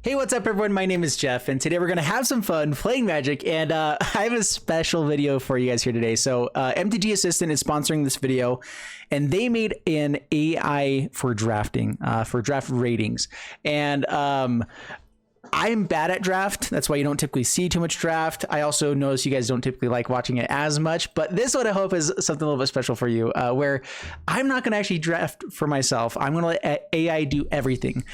Hey, what's up everyone? My name is Jeff, and today we're going to have some fun playing Magic, and I have a special video for you guys here today. So mtg Assistant is sponsoring this video, and they made an AI for drafting, for draft ratings. And I'm bad at draft. That's why you don't typically see too much draft. I also notice you guys don't typically like watching it as much, but this one I hope is something a little bit special for you, where I'm not going to actually draft for myself. I'm going to let AI do everything.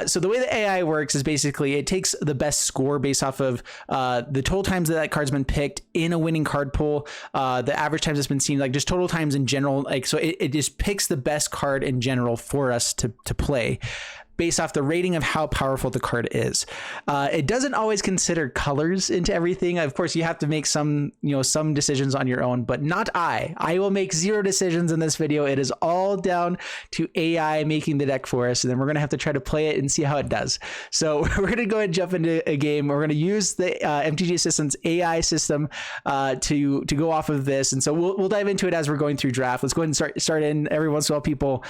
So the way the AI works is basically it takes the best score based off of the total times that card's been picked in a winning card pool, the average times it's been seen, like just total times in general. Like, so it just picks the best card in general for us to play, based off the rating of how powerful the card is. It doesn't always consider colors into everything. Of course, you have to make some decisions on your own, but not I. I will make zero decisions in this video. It is all down to AI making the deck for us, and then we're gonna have to try to play it and see how it does. So we're gonna go ahead and jump into a game. We're gonna use the mtg Assistant's AI system to go off of this, and so we'll dive into it as we're going through draft. Let's go ahead and start in. Every once in a while, people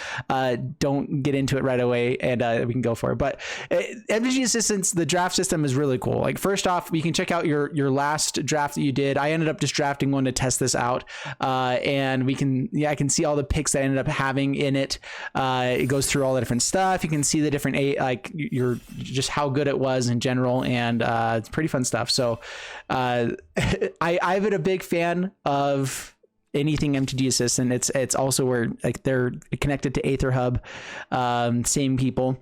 don't get into it right away, and we can go for it. But mtg Assistant's, the draft system is really cool. Like, first off, you can check out your last draft that you did. I ended up just drafting one to test this out, and I can see all the picks that I ended up having in it. It goes through all the different stuff. You can see the different just how good it was in general, and it's pretty fun stuff. So I've been a big fan of anything mtg Assistant. It's also where, like, they're connected to Aether Hub, same people.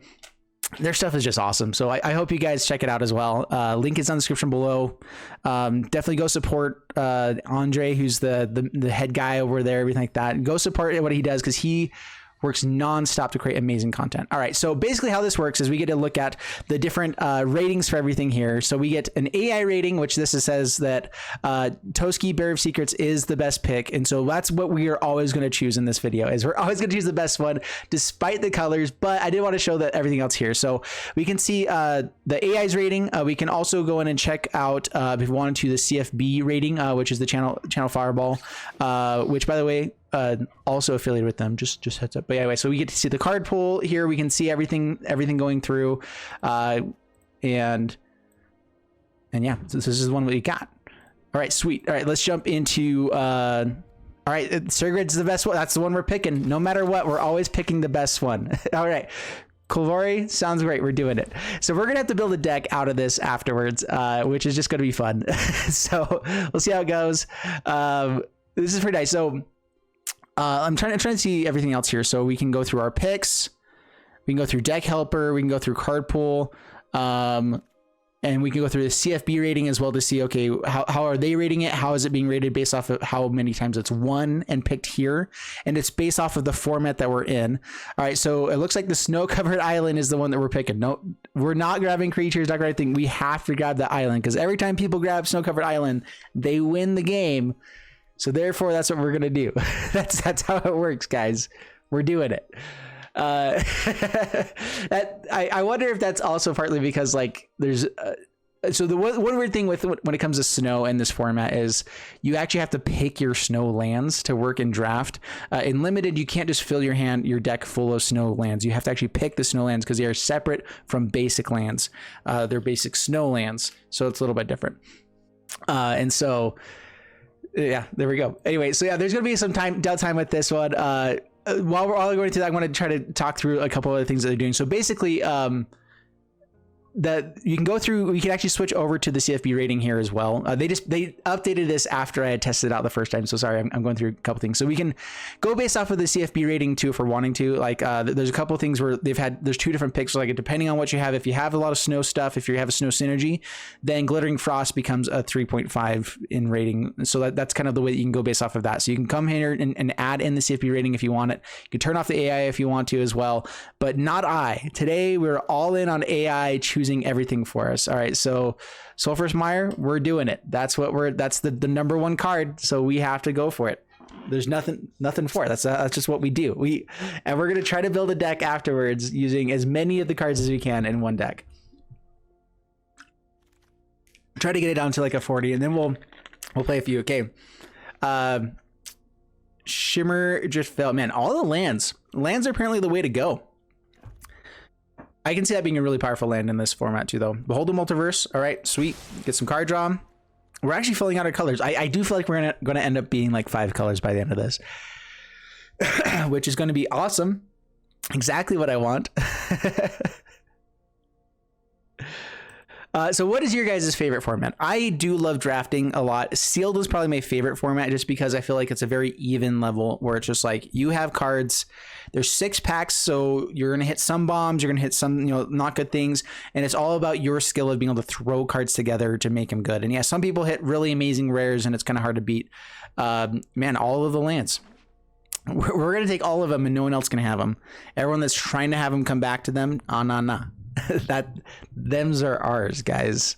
Their stuff is just awesome. So I hope you guys check it out as well. Link is on the description below. Definitely go support Andre, who's the head guy over there, everything like that. Go support what he does, because he works nonstop to create amazing content. All right, so basically how this works is we get to look at the different ratings for everything here. So we get an AI rating, which this says that Toski, Bear of Secrets, is the best pick, and so that's what we are always going to choose in this video. Is we're always going to choose the best one, despite the colors. But I did want to show that everything else here. So we can see the AI's rating. We can also go in and check out, if we wanted to, the CFB rating, which is the channel Fireball, which, by the way, also affiliated with them, just heads up. But anyway, so we get to see the card pool here. We can see everything going through, and yeah, so this is the one we got. All right, sweet. All right, let's jump into all right, Surgrid's the best one. That's the one we're picking. No matter what, we're always picking the best one. All right, Kulvari, sounds great. We're doing it. So we're gonna have to build a deck out of this afterwards, which is just gonna be fun. So we'll see how it goes. This is pretty nice. So I'm trying to see everything else here. So we can go through our picks, we can go through deck helper, we can go through card pool, and we can go through the CFB rating as well to see, okay, how are they rating it? How is it being rated based off of how many times it's won and picked here? And it's based off of the format that we're in. All right, so it looks like the snow-covered island is the one that we're picking. No, we're not grabbing creatures, not grabbing anything. We have to grab the island, because every time people grab snow-covered island, they win the game. So therefore, that's what we're gonna do. That's how it works, guys. We're doing it. I wonder if that's also partly because, like, there's so the one weird thing with when it comes to snow in this format is you actually have to pick your snow lands to work in draft. In limited, you can't just fill your deck full of snow lands. You have to actually pick the snow lands, because they are separate from basic lands. They're basic snow lands, so it's a little bit different. And so, yeah, there we go. Anyway, so yeah, there's gonna be some downtime with this one. While we're all going through that, I want to try to talk through a couple other things that they're doing. So basically, that you can go through, you can actually switch over to the CFB rating here as well. They updated this after I had tested it out the first time, so sorry, I'm going through a couple things. So we can go based off of the CFB rating too if we're wanting to. Like, there's a couple things where there's two different picks. So, like, depending on what you have, if you have a lot of snow stuff, if you have a snow synergy, then Glittering Frost becomes a 3.5 in rating. So that's kind of the way that you can go based off of that. So you can come here and add in the CFB rating if you want it. You can turn off the AI if you want to as well, but not I. Today we're all in on AI choosing everything for us. All right, so Sulfurous Mire, we're doing it. That's the number one card, so we have to go for it. There's nothing for it. That's just what we do. We're gonna try to build a deck afterwards using as many of the cards as we can in one deck. Try to get it down to like a 40, and then we'll play a few. Okay. Shimmer just fell. Man, all the lands are apparently the way to go. I can see that being a really powerful land in this format too, though. Behold the Multiverse. All right, sweet. Get some card draw. We're actually filling out our colors. I do feel like we're gonna end up being like 5 colors by the end of this, which is going to be awesome. Exactly what I want. So what is your guys' favorite format? I do love drafting a lot. Sealed is probably my favorite format just because I feel like it's a very even level where it's just like you have cards. There's 6 packs, so you're going to hit some bombs, you're going to hit some, not good things, and it's all about your skill of being able to throw cards together to make them good. And yeah, some people hit really amazing rares and it's kind of hard to beat. Man, all of the lands. We're going to take all of them and no one else can have them. Everyone that's trying to have them come back to them, nah. Them's are ours, guys.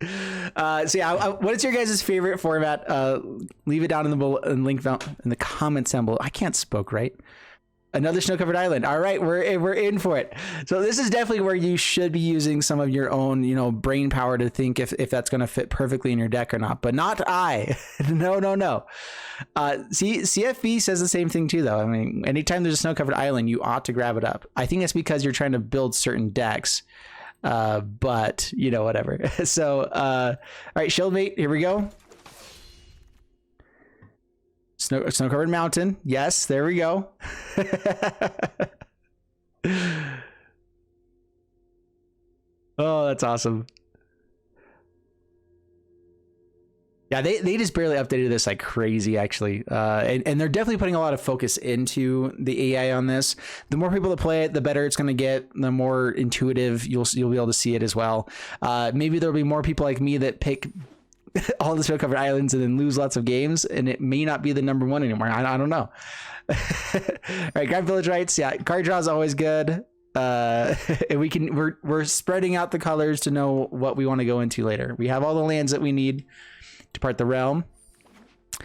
So yeah, what is your guys' favorite format? Leave it down in the comments down below. I can't spoke right. Another snow-covered island. All right, we're in for it. So this is definitely where you should be using some of your own, brain power to think if that's going to fit perfectly in your deck or not. But not I. No. CFB says the same thing too, though. I mean, anytime there's a snow-covered island, you ought to grab it up. I think that's because you're trying to build certain decks. But whatever. So, all right, Shieldmate, here we go. Snow-covered mountain. Yes, there we go. Oh, that's awesome. Yeah, they just barely updated this like crazy, actually. And they're definitely putting a lot of focus into the AI on this. The more people that play it, the better it's going to get. The more intuitive you'll be able to see it as well. Maybe there'll be more people like me that pick all the snow-covered islands and then lose lots of games, and it may not be the number one anymore. I don't know. All right, grab village rights. Yeah, card draw is always good. And we're spreading out the colors to know what we want to go into later. We have all the lands that we need to part the realm.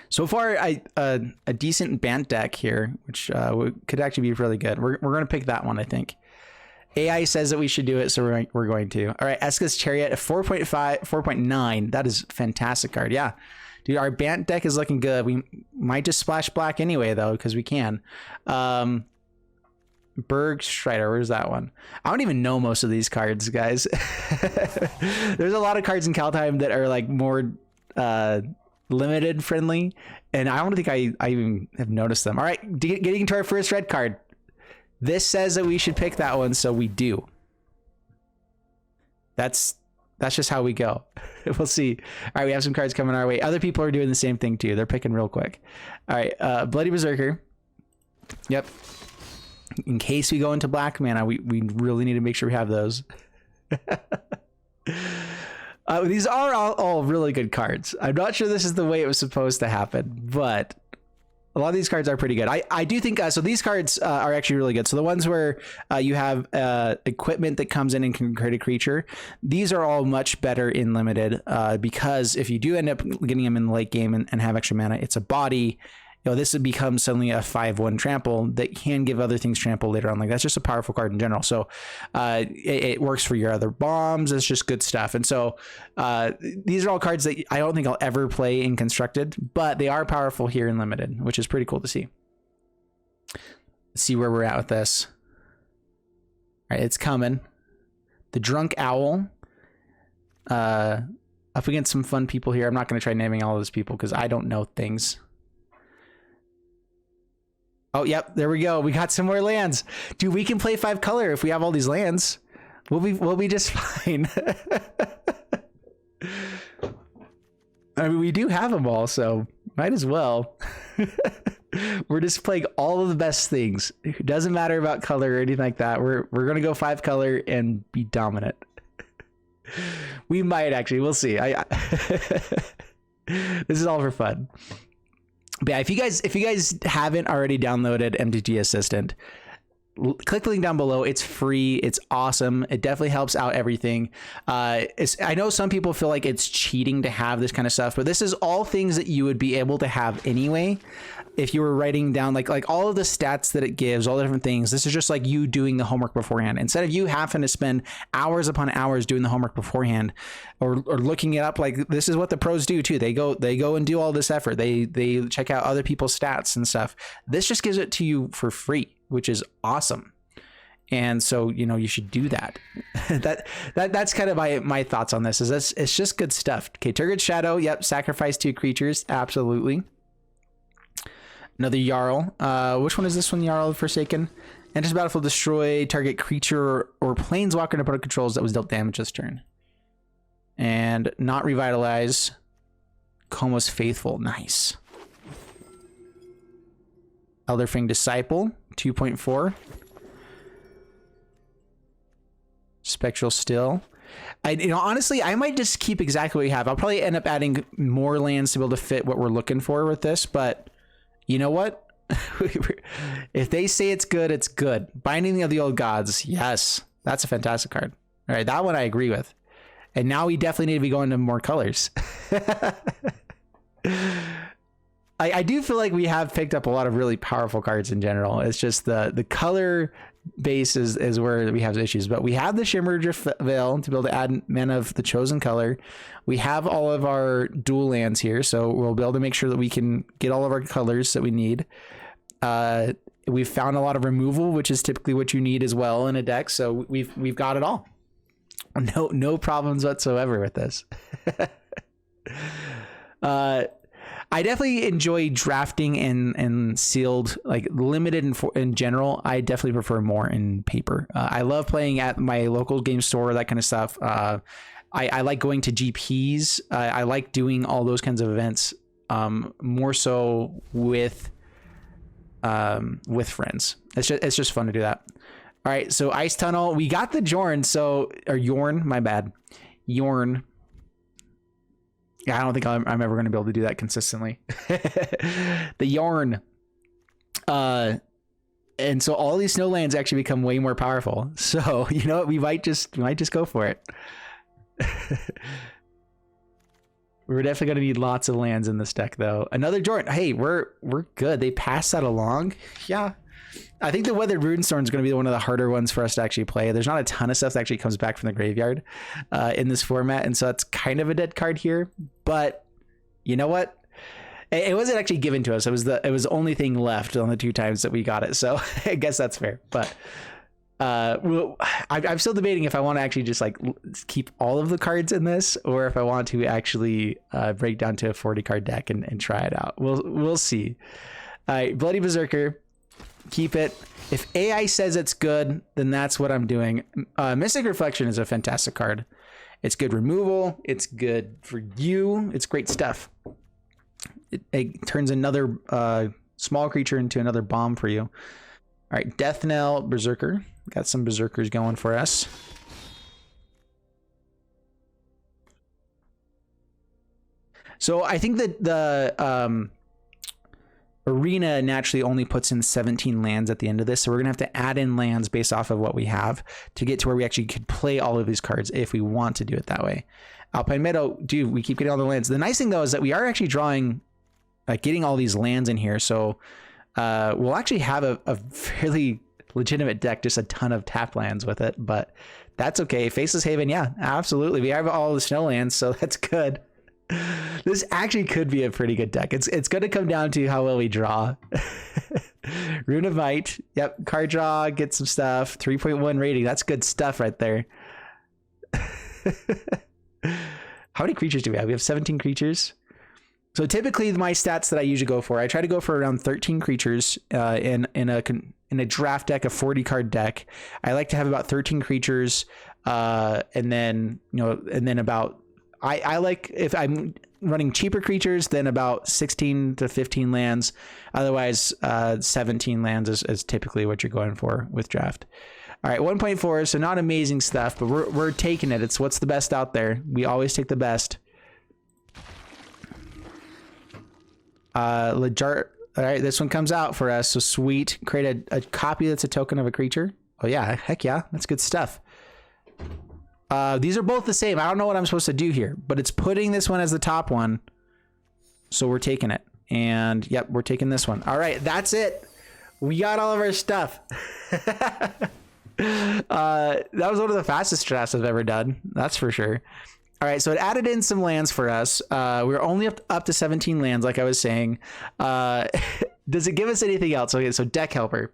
So far, a decent Bant deck here, which could actually be really good. We're going to pick that one, I think. AI says that we should do it, so we're going to. All right, Eska's Chariot, 4.5, 4.9. That is a fantastic card. Yeah, dude, our Bant deck is looking good. We might just splash black anyway, though, because we can. Berg Strider, where's that one? I don't even know most of these cards, guys. There's a lot of cards in Kaldheim that are like more limited friendly, and I don't think I even have noticed them. All right, getting to our first red card. This says that we should pick that one, so we do. That's just how we go. We'll see. All right, we have some cards coming our way. Other people are doing the same thing too. They're picking real quick. All right, Bloody Berserker. Yep. In case we go into black mana, we really need to make sure we have those. These are all really good cards. I'm not sure this is the way it was supposed to happen, but a lot of these cards are pretty good. I do think so. These cards are actually really good. So the ones where you have equipment that comes in and can create a creature, these are all much better in limited because if you do end up getting them in the late game and have extra mana, it's a body. This would become suddenly a 5/1 trample that can give other things trample later on. Like that's just a powerful card in general. So it works for your other bombs. It's just good stuff. And so these are all cards that I don't think I'll ever play in constructed, but they are powerful here in limited, which is pretty cool to see. Let's see where we're at with this. All right, it's coming. The Drunk Owl. Up against some fun people here. I'm not going to try naming all of those people because I don't know things. Oh, yep, there we go. We got some more lands. Dude, we can play 5 color if we have all these lands. We'll be just fine. I mean, we do have them all, so might as well. We're just playing all of the best things. It doesn't matter about color or anything like that. We're going to go 5 color and be dominant. We might actually. We'll see. This is all for fun. But yeah, if you guys haven't already downloaded mtga Assistant, click the link down below. It's free. It's awesome. It definitely helps out everything. I know some people feel like it's cheating to have this kind of stuff, but this is all things that you would be able to have anyway. If you were writing down like all of the stats that it gives, all the different things, this is just like you doing the homework beforehand. Instead of you having to spend hours upon hours doing the homework beforehand or looking it up, like this is what the pros do too. They go and do all this effort. They check out other people's stats and stuff. This just gives it to you for free, which is awesome. And so, you know, you should do that. That's kind of my thoughts on this. It's just good stuff. Okay, Turgid Shadow. Yep, sacrifice 2 creatures. Absolutely. Another Jarl. Which one is this one? Jarl of Forsaken. Enters the battlefield, destroy target creature or planeswalker and opponent controls that was dealt damage this turn. And not revitalize. Koma's Faithful. Nice. Elderfang Disciple. 2.4. Spectral Still. Honestly, I might just keep exactly what we have. I'll probably end up adding more lands to be able to fit what we're looking for with this, but you know what? If they say it's good, it's good. Binding of the Old Gods. Yes, that's a fantastic card. All right, that one I agree with. And now we definitely need to be going to more colors. I do feel like we have picked up a lot of really powerful cards in general. It's just the color base is where we have issues, but we have the Shimmerdrift Veil to be able to add mana of the chosen color. We have all of our dual lands here, so we'll be able to make sure that we can get all of our colors that we need. We've found a lot of removal, which is typically what you need as well in a deck, so we've got it all. No problems whatsoever with this. I definitely enjoy drafting and sealed, like limited in general. I definitely prefer more in paper. I love playing at my local game store, that kind of stuff. I like going to GPs. I like doing all those kinds of events, more so with friends. It's just fun to do that. All right, so Ice Tunnel, we got the Jorn, Yorn, my bad. Yorn. Yeah, I don't think I'm ever going to be able to do that consistently. The Yarn. And so all these snowlands actually become way more powerful. So, you know what? We might just go for it. We're definitely going to need lots of lands in this deck, though. Another Jordan. Hey, we're good. They passed that along. Yeah. I think the Weathered Runestorm is going to be one of the harder ones for us to actually play. There's not a ton of stuff that actually comes back from the graveyard in this format, and so it's kind of a dead card here. But you know what? It wasn't actually given to us. It was the only thing left on the 2 times that we got it. So I guess that's fair. But I'm still debating if I want to actually just like keep all of the cards in this, or if I want to actually break down to a 40 card deck and try it out. We'll see. All right, Bloody Berserker. Keep it. If AI says it's good, then that's what I'm doing. Mystic Reflection is a fantastic card. It's good removal. It's good for you. It's great stuff. It turns another small creature into another bomb for you. All right, Death Knell Berserker. Got some Berserkers going for us. So I think that the Arena naturally only puts in 17 lands at the end of this, so we're gonna have to add in lands based off of what we have to get to where we actually could play all of these cards if we want to do it that way. Alpine Meadow, dude, we keep getting all the lands. The nice thing though is that we are actually drawing, getting all these lands in here, so we'll actually have a fairly legitimate deck, just a ton of tap lands with it, but that's okay. Faceless Haven, yeah, absolutely. We have all the snow lands, so that's good. This actually could be a pretty good deck. It's going to come down to how well we draw. Rune of Might. Yep. Card draw. Get some stuff. 3.1 rating. That's good stuff right there. How many creatures do we have? We have 17 creatures. So typically my stats that I usually go for, I try to go for around 13 creatures in a draft deck, a 40 card deck. I like to have about 13 creatures, and then about, I like, if I'm running cheaper creatures, then about 16 to 15 lands. Otherwise, 17 lands is typically what you're going for with draft. All right, 1.4, so not amazing stuff, but we're taking it. It's what's the best out there. We always take the best. All right, this one comes out for us, so sweet. Create a copy that's a token of a creature. Oh yeah, heck yeah, that's good stuff. These are both the same. I don't know what I'm supposed to do here, but it's putting this one as the top one. So we're taking it. And yep, we're taking this one. All right, that's it. We got all of our stuff. That was one of the fastest drafts I've ever done. That's for sure. All right, so it added in some lands for us. We're only up to 17 lands, like I was saying. Does it give us anything else? Okay, so Deck Helper.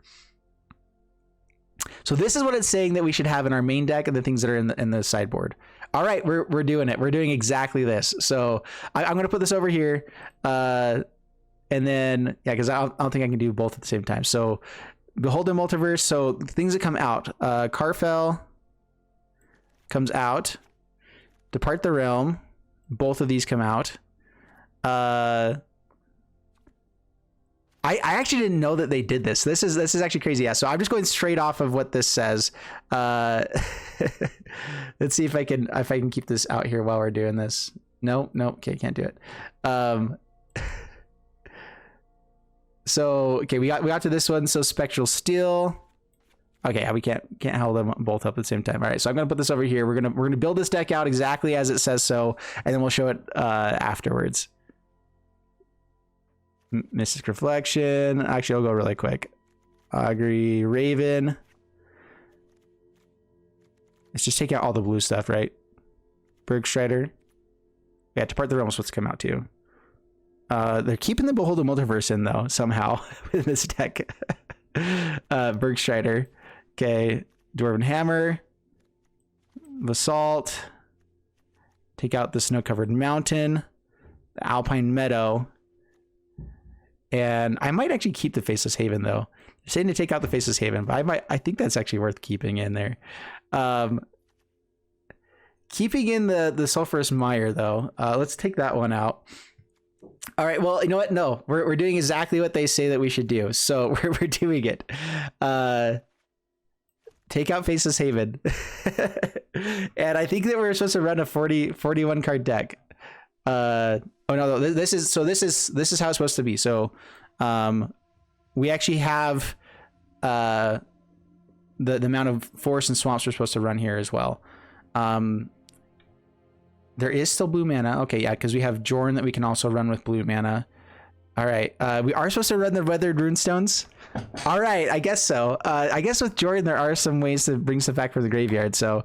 So this is what it's saying that we should have in our main deck and the things that are in the sideboard. All right, we're doing it. We're doing exactly this. So I'm going to put this over here. And then, yeah, because I don't think I can do both at the same time. So Behold the Multiverse. So things that come out. Carfell comes out. Depart the Realm. Both of these come out. I actually didn't know that they did this. This is actually crazy. Yeah. So I'm just going straight off of what this says. Let's see if I can keep this out here while we're doing this. No. Okay, can't do it. So okay, we got to this one. So Spectral Steel. Okay, yeah, we can't hold them both up at the same time. All right, so I'm gonna put this over here. We're gonna build this deck out exactly as it says so, and then we'll show it afterwards. Mystic Reflection. Actually, I'll go really quick. Augury, Raven. Let's just take out all the blue stuff, right? Bergstrider. Yeah, Depart the Realm is what's come out too. They're keeping the Behold the Multiverse in though somehow in this deck. Bergstrider. Okay, Dwarven Hammer. Basalt. Take out the Snow-Covered Mountain. The Alpine Meadow. And I might actually keep the Faceless Haven though. They're saying to take out the Faceless Haven, but I think that's actually worth keeping in there. Keeping in the Sulphurous Mire though. Let's take that one out. All right, well, you know what? No, we're doing exactly what they say that we should do. So we're doing it. Take out Faceless Haven. And I think that we're supposed to run a 41 card deck. Oh no, this is how it's supposed to be. So we actually have the amount of forests and swamps we're supposed to run here as well. There is still blue mana. Okay, yeah, because we have Jorn that we can also run with blue mana. All right, we are supposed to run the Weathered Runestones. All right, I guess so. I guess with Jordan there are some ways to bring stuff back from the graveyard. So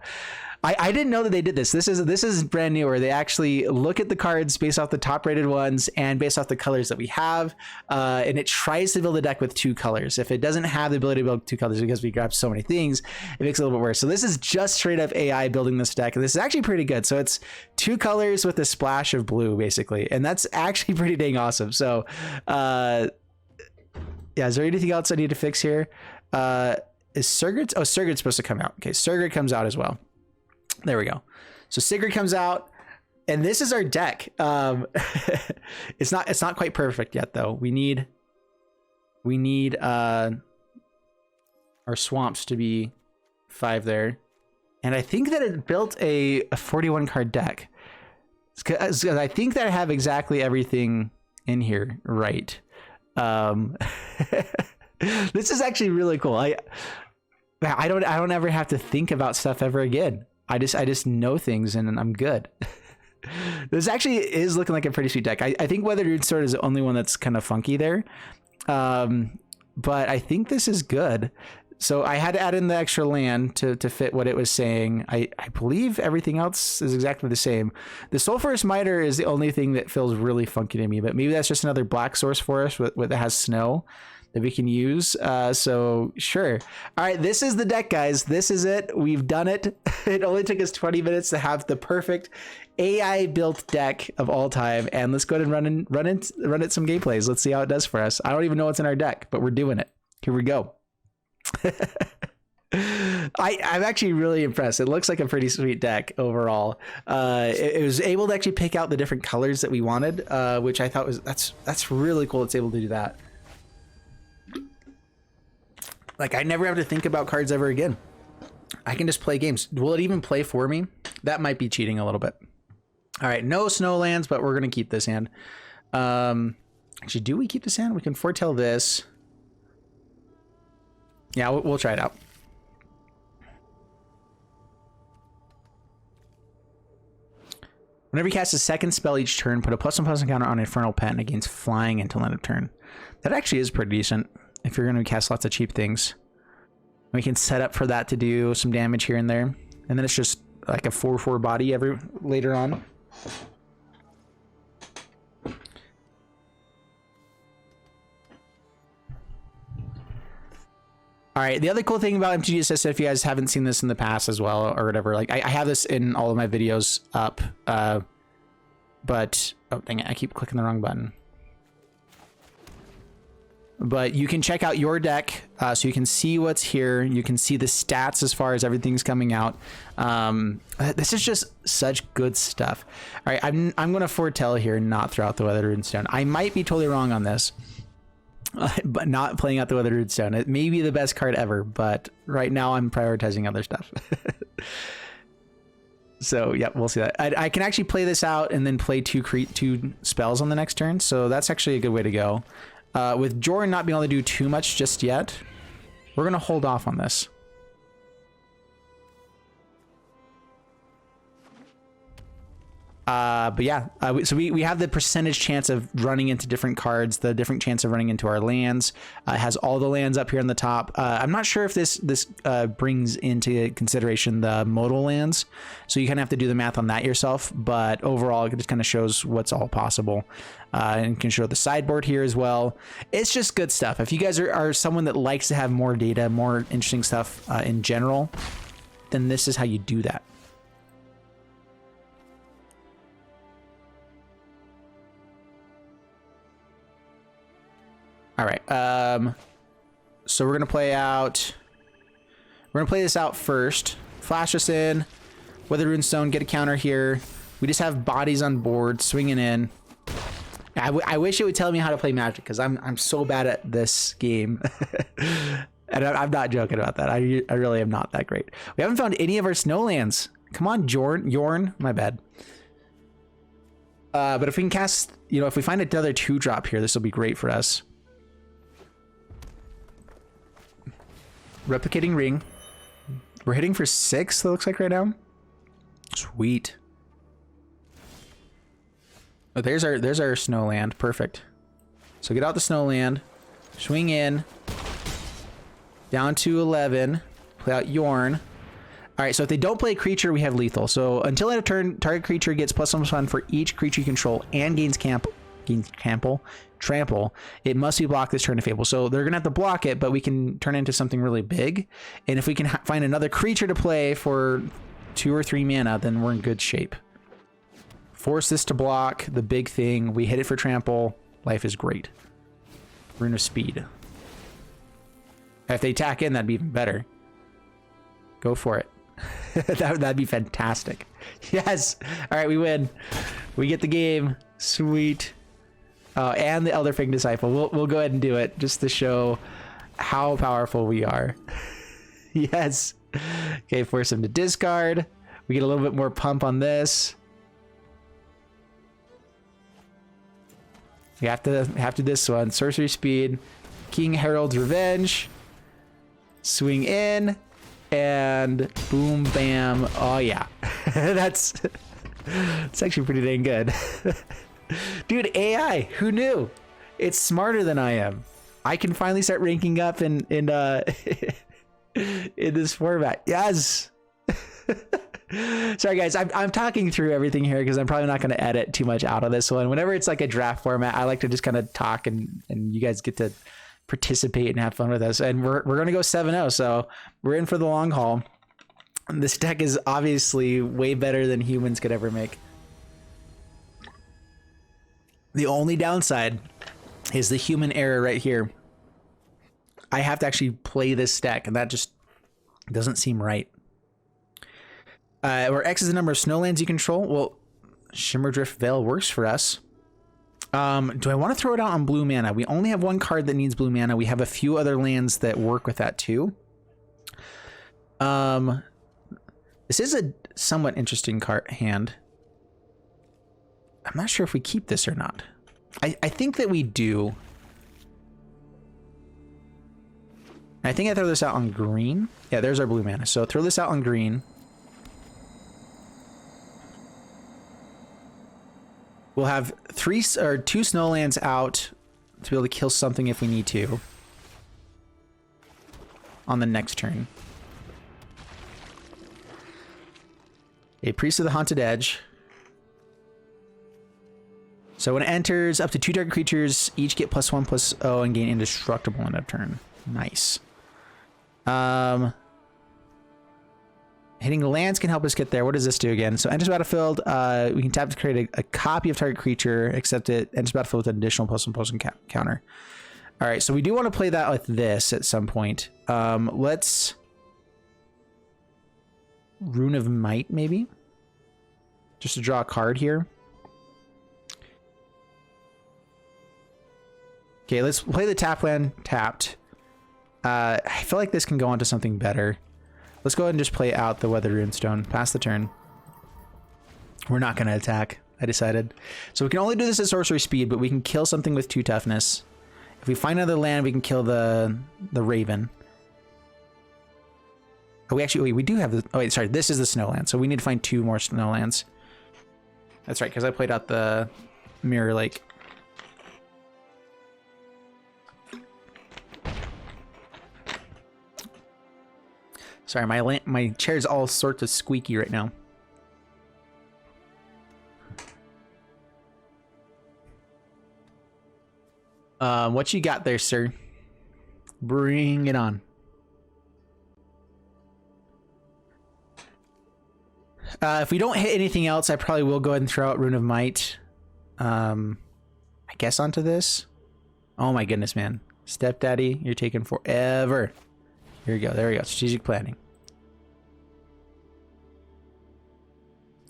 I didn't know that they did this. This is brand new, where they actually look at the cards based off the top rated ones and based off the colors that we have, and it tries to build a deck with 2 colors. If it doesn't have the ability to build 2 colors because we grab so many things, it makes it a little bit worse. So this is just straight up AI building this deck, and this is actually pretty good. So it's 2 colors with a splash of blue basically, and that's actually pretty dang awesome. So yeah, is there anything else I need to fix here? Is Surgit? Oh, Surgit's supposed to come out. Okay, Surgit comes out as well. There we go. So Sigrid comes out, and this is our deck. It's not quite perfect yet though. We need our swamps to be 5 there, and I think that it built a 41 card deck. Because I think that I have exactly everything in here right. This is actually really cool. I don't ever have to think about stuff ever again. I just know things and I'm good. This actually is looking like a pretty sweet deck. I think Weathered Runesword is the only one that's kind of funky there. But I think this is good. So I had to add in the extra land to fit what it was saying. I believe everything else is exactly the same. The Sulphurous Miter is the only thing that feels really funky to me, but maybe that's just another black source for us that has snow that we can use. So sure. All right, this is the deck, guys. This is it. We've done it. It only took us 20 minutes to have the perfect AI built deck of all time. And let's go ahead and run it some gameplays. Let's see how it does for us. I don't even know what's in our deck, but we're doing it. Here we go. I'm actually really impressed. It looks like a pretty sweet deck overall. It was able to actually pick out the different colors that we wanted, which I thought was that's really cool. It's able to do that. Like, I never have to think about cards ever again. I can just play games. Will it even play for me? That might be cheating a little bit. All right, no Snowlands, but we're gonna keep this hand. Actually, do we keep this hand? We can foretell this. Yeah, we'll try it out. Whenever you cast a second spell each turn, put a +1/+1 counter on Infernal Pet and it gains flying until end of turn. That actually is pretty decent if you're going to cast lots of cheap things. We can set up for that to do some damage here and there. And then it's just like a 4/4 body later on. All right. The other cool thing about MTG Assistant, if you guys haven't seen this in the past as well or whatever, like I have this in all of my videos up, but oh dang it, I keep clicking the wrong button. But you can check out your deck, so you can see what's here. You can see the stats as far as everything's coming out. This is just such good stuff. All right, I'm going to foretell here, not throw out the Weathered Runestone. I might be totally wrong on this, but not playing out the Weathered Runestone. It may be the best card ever, but right now I'm prioritizing other stuff. So yeah, we'll see that. I can actually play this out and then play two spells on the next turn. So that's actually a good way to go. With Jordan not being able to do too much just yet, we're going to hold off on this. But yeah, so we have the percentage chance of running into different cards, the different chance of running into our lands. It has all the lands up here on the top. I'm not sure if this brings into consideration the modal lands, so you kind of have to do the math on that yourself. But overall, it just kind of shows what's all possible, and can show the sideboard here as well. It's just good stuff. If you guys are someone that likes to have more data, more interesting stuff in general, then this is how you do that. All right, so we're gonna play this out first. Flash us in, Weathered Runestone, get a counter here. We just have bodies on board, swinging in. I wish it would tell me how to play Magic, because I'm so bad at this game. And I'm not joking about that. I really am not that great. We haven't found any of our snowlands. Come on, Yorn, my bad. But if we can cast, if we find another 2-drop here, this will be great for us. Replicating Ring. We're hitting for 6, it looks like right now. Sweet. Oh, there's our snowland. Perfect. So get out the snowland. Swing in. Down to 11. Play out Yorn. All right, so if they don't play a creature, we have lethal. So until end of turn, target creature gets +1/+1 for each creature you control and gains trample. It must be blocked this turn to Fable. So they're gonna have to block it, but we can turn it into something really big. And if we can find another creature to play for 2 or 3 mana, then we're in good shape. Force this to block the big thing. We hit it for trample. Life is great. Rune of Speed. If they attack in, that'd be even better. Go for it. That'd be fantastic. Yes. All right, we win. We get the game. Sweet. And the Elderfang Disciple. We'll go ahead and do it just to show how powerful we are. Yes. Okay, force him to discard. We get a little bit more pump on this. We have to this one. Sorcery Speed. King Herald's Revenge. Swing in. And boom, bam. Oh, yeah. That's actually pretty dang good. Dude, AI, who knew? It's smarter than I am. I can finally start ranking up in this format. Yes. Sorry guys, I'm talking through everything here because I'm probably not going to edit too much out of this one. Whenever it's like a draft format, I like to just kind of talk and you guys get to participate and have fun with us. And we're going to go 7-0, so we're in for the long haul. This deck is obviously way better than humans could ever make. The only downside is the human error right here. I have to actually play this deck, and that just doesn't seem right. Where X is the number of snowlands you control. Well, Shimmerdrift Veil works for us. Do I want to throw it out on blue mana? We only have one card that needs blue mana. We have a few other lands that work with that too. This is a somewhat interesting hand. I'm not sure if we keep this or not. I think that we do. I think I throw this out on green. Yeah, there's our blue mana. So throw this out on green. We'll have 2 snowlands out to be able to kill something if we need to on the next turn. A Priest of the Haunted Edge. So when it enters, up to 2 target creatures each get +1/+0 and gain indestructible on a turn. Nice. Hitting lands can help us get there. What does this do again? So enters battlefield. We can tap to create a copy of target creature, except it enters battlefield with an additional +1/+1 counter. All right, so we do want to play that with this at some point. Let's Rune of Might, maybe, just to draw a card here. Okay, let's play the tap land tapped. I feel like this can go on to something better. Let's go ahead and just play out the Weathered Runestone. Pass the turn. We're not going to attack, I decided. So we can only do this at sorcery speed, but we can kill something with 2 toughness. If we find another land, we can kill the Raven. Oh, we do have the... Oh, wait, sorry. This is the Snowland. So we need to find 2 more Snowlands. That's right, because I played out the Mirror Lake. Sorry, my chair's all sorts of squeaky right now. What you got there, sir? Bring it on. If we don't hit anything else, I probably will go ahead and throw out Rune of Might. I guess onto this. Oh my goodness, man. Stepdaddy, you're taking forever. Here we go. There we go. Strategic planning.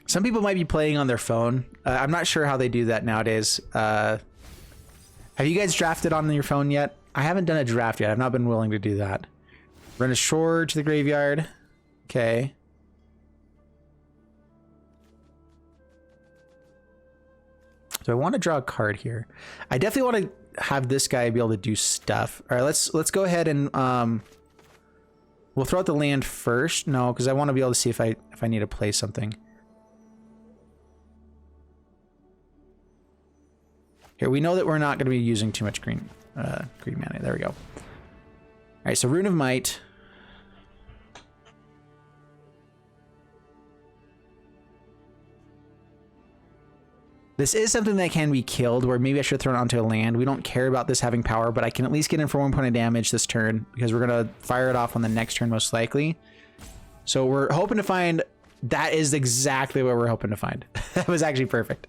Some people might be playing on their phone. I'm not sure how they do that nowadays. Have you guys drafted on your phone yet? I haven't done a draft yet. I've not been willing to do that. Run a shore to the graveyard. Okay. So I want to draw a card here. I definitely want to have this guy be able to do stuff. All right, let's go ahead and we'll throw out the land first. No, because I want to be able to see if I need to play something. Here, we know that we're not going to be using too much green mana. There we go. All right, so Rune of Might. This is something that can be killed, where maybe I should throw it onto a land. We don't care about this having power, but I can at least get in for 1 point of damage this turn, because we're going to fire it off on the next turn most likely. So we're hoping to find... That is exactly what we're hoping to find. That was actually perfect.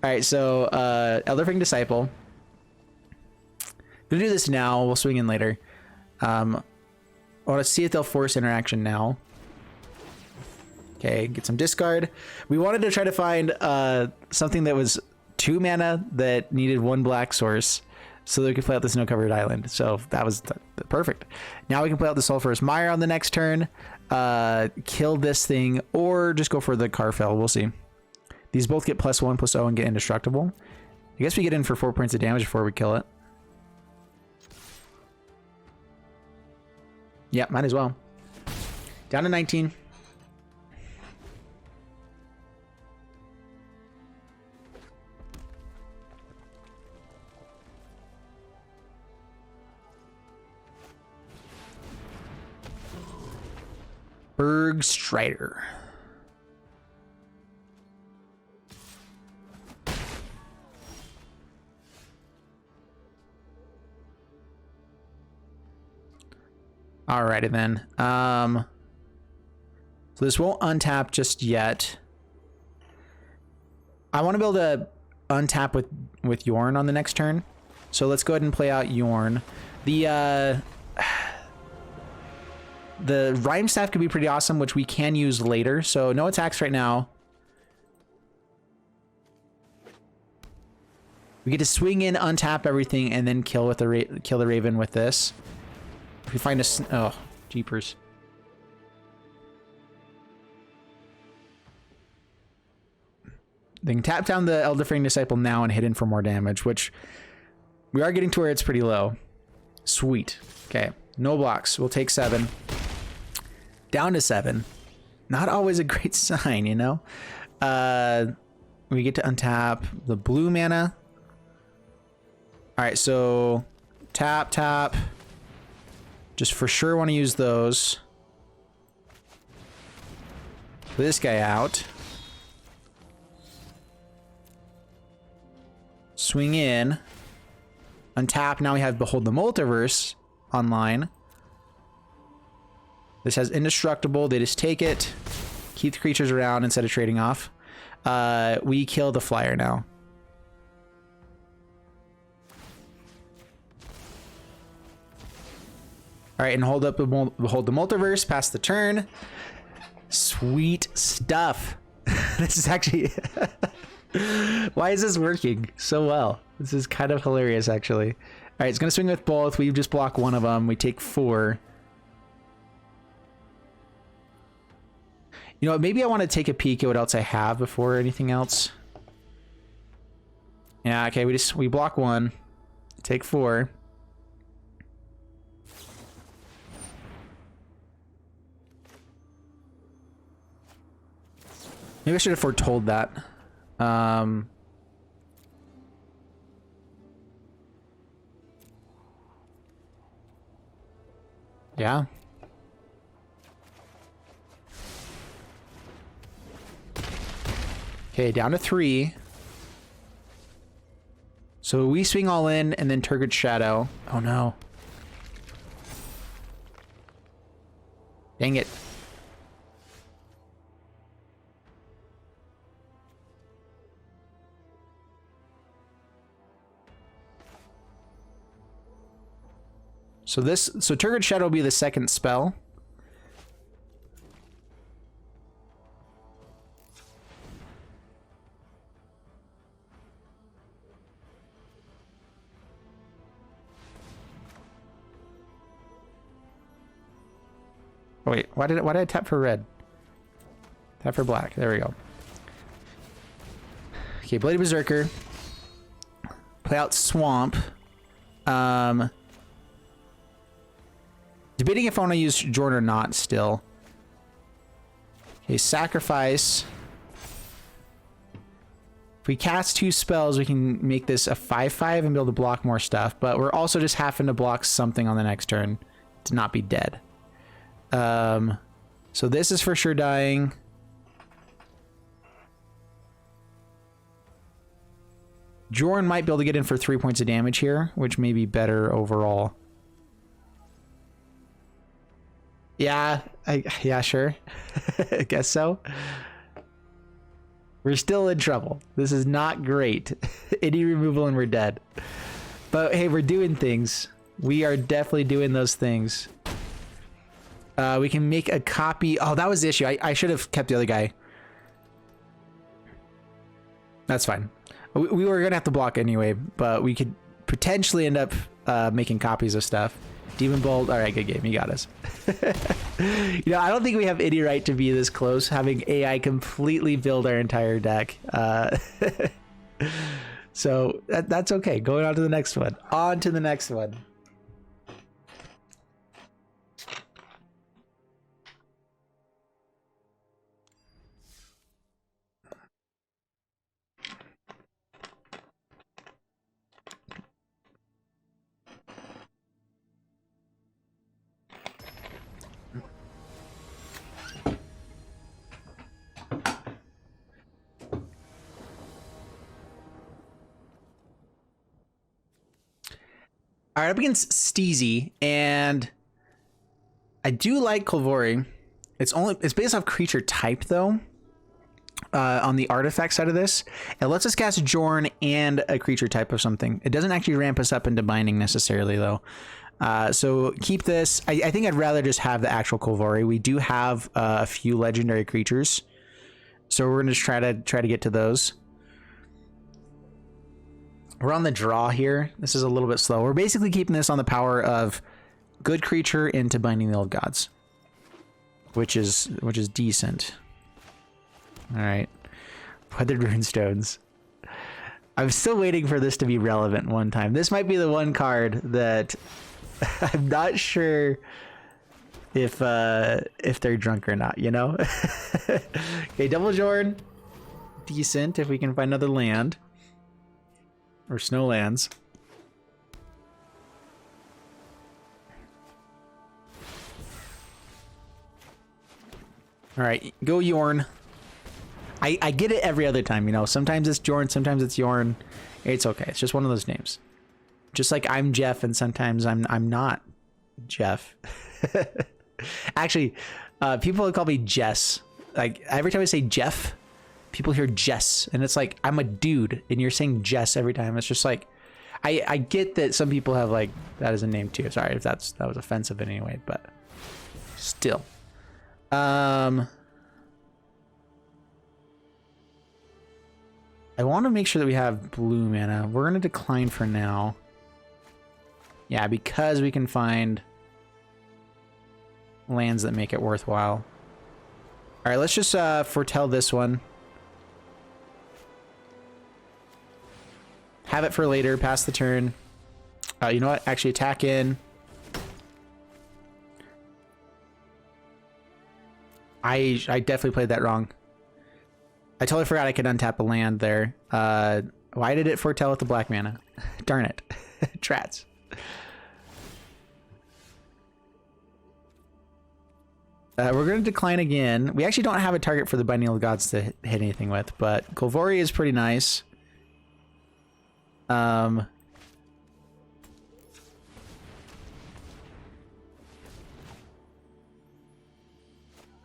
All right, so Elderfang Disciple. Gonna do this now. We'll swing in later. I want to see if they'll force interaction now. Okay, get some discard. We wanted to try to find something that was 2 mana that needed 1 black source, so that we could play out the Snow-Covered Island. So that was perfect. Now we can play out the Sulphurous Mire on the next turn, kill this thing, or just go for the Carfell. We'll see. These both get +1/+0 and get indestructible. I guess we get in for 4 points of damage before we kill it. Yeah, might as well. Down to 19. Bergstrider. Alrighty then. So this won't untap just yet. I want to be able to untap with Yorn on the next turn. So let's go ahead and play out Yorn. The Rhyme Staff could be pretty awesome, which we can use later. So no attacks right now. We get to swing in, untap everything, and then kill with kill the Raven with this. If we find a... Oh, jeepers. They can tap down the Elderfang Disciple now and hit in for more damage, which we are getting to where it's pretty low. Sweet. Okay, no blocks. We'll take 7. Down to 7. Not always a great sign, you know? We get to untap the blue mana. Alright, so tap, tap. Just for sure want to use those. This guy out. Swing in. Untap. Now we have Behold the Multiverse online. This has indestructible. They just take it, keep the creatures around instead of trading off. We kill the flyer now. All right, and hold the multiverse past the turn. Sweet stuff. This is actually... Why is this working so well? This is kind of hilarious, actually. All right, it's going to swing with both. We just block one of them. We take 4. You know what? Maybe I want to take a peek at what else I have before anything else. Yeah, okay. We block 1. Take 4. Maybe I should have foretold that. Yeah. Okay, down to 3. So we swing all in and then Turgid Shadow. Oh no. Dang it. So Turgid Shadow will be the second spell. Oh wait, why did I tap for red? Tap for black. There we go. Okay, Bloody Berserker. Play out Swamp. Debating if I want to use Jordan or not still. Okay, sacrifice. If we cast 2 spells, we can make this a 5/5 and be able to block more stuff, but we're also just having to block something on the next turn to not be dead. So this is for sure dying. Jorn might be able to get in for 3 points of damage here, which may be better overall. Yeah, yeah, sure. I guess so. We're still in trouble. This is not great. Any removal and we're dead. But hey, we're doing things. We are definitely doing those things. We can make a copy. Oh, that was the issue. I should have kept the other guy. That's fine. We were going to have to block anyway, but we could potentially end up making copies of stuff. Demon Bolt. All right, good game. You got us. You know, I don't think we have any right to be this close, having AI completely build our entire deck. So that's okay. Going on to the next one. On to the next one. All right, up against Steezy, and I do like Kolvori. It's based off creature type though. On the artifact side of this, it lets us cast Jorn and a creature type of something. It doesn't actually ramp us up into binding necessarily though. So keep this. I think I'd rather just have the actual Kolvori. We do have a few legendary creatures, so we're gonna just try to get to those. We're on the draw here. This is a little bit slow. We're basically keeping this on the power of good creature into binding the old gods, which is decent. All right, weathered runestones. I'm still waiting for this to be relevant one time. This might be the one card that I'm not sure if they're drunk or not. You know. Okay, Double Jorn, decent if we can find another land. Or Snowlands. All right, go Yorn. I get it every other time, you know. Sometimes it's Jorn, sometimes it's Yorn. It's okay. It's just one of those names. Just like I'm Jeff, and sometimes I'm not Jeff. Actually, people call me Jess. Like every time I say Jeff, people hear Jess, and it's like I'm a dude, and you're saying Jess every time. It's just like I get that some people have like that as a name too. Sorry if that was offensive in any way, but still. I want to make sure that we have blue mana. We're gonna decline for now. Yeah, because we can find lands that make it worthwhile. All right, let's just foretell this one. Have it for later, pass the turn. You know what? Actually attack in. I definitely played that wrong. I totally forgot I could untap a land there. Why did it foretell with the black mana? Darn it. Trats. We're going to decline again. We actually don't have a target for the Binding of the Gods to hit anything with, but Golvori is pretty nice.